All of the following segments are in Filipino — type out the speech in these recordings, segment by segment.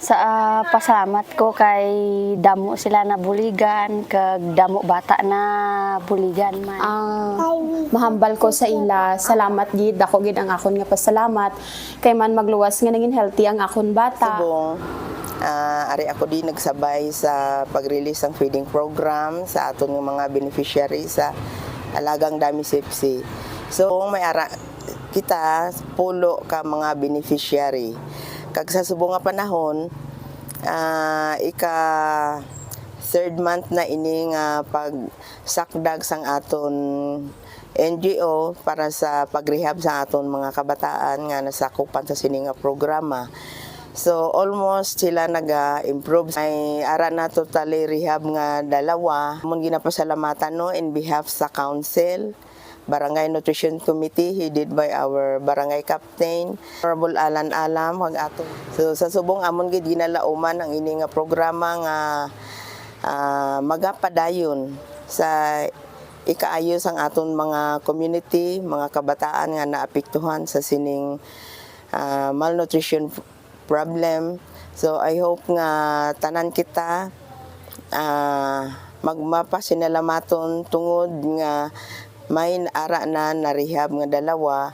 Sa pasalamat ko kay damo sila na buligan, kag damo bata na buligan man. Mahambal ko sa ila, salamat gid, ako gid ang akon nga pasalamat kay man magluwas nga naging healthy ang akon bata. Subong, ari ako din nagsabay sa pag-release ng feeding program sa aton ng mga beneficiary sa Alagang Dami Sepsi. So may ara kita pulo ka mga beneficiary. Kag sa subong nga panahon, ika third month na ini nga pagsakdag sang aton NGO para sa pagrehab sa aton mga kabataan nga nasakupan sa sini nga programa. So almost sila naga-improve. Ay ara na totally rehab nga dalawa. Mun ginapasalamatan no in behalf sa council, Barangay Nutrition Committee headed by our barangay captain, Honorable Alan Alam wag ato. So sa subong amon gid ginalauman ang ini nga programa nga magapadayon sa ikaayos ang aton mga community, mga kabataan nga naapektuhan sa sining malnutrition problem. So I hope nga tanan kita magmapasinalamaton tungod nga may ara na rehab nga dalawa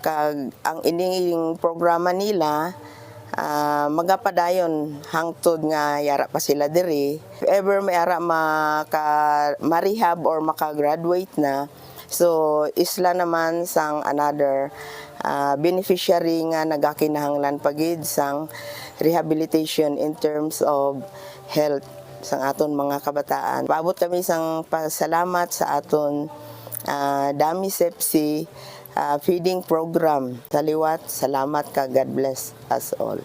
kag ang ining programa nila magapadayon hangtod nga yara pa sila diri. If ever may ara ma-rehab or maka-graduate na, so isla naman sang another beneficiary nga nagakinahanglan pagid sang rehabilitation in terms of health sang aton mga kabataan. Paabot kami sang pasalamat sa aton Dami Sepsi feeding program. Saliwat, salamat ka. God bless us all.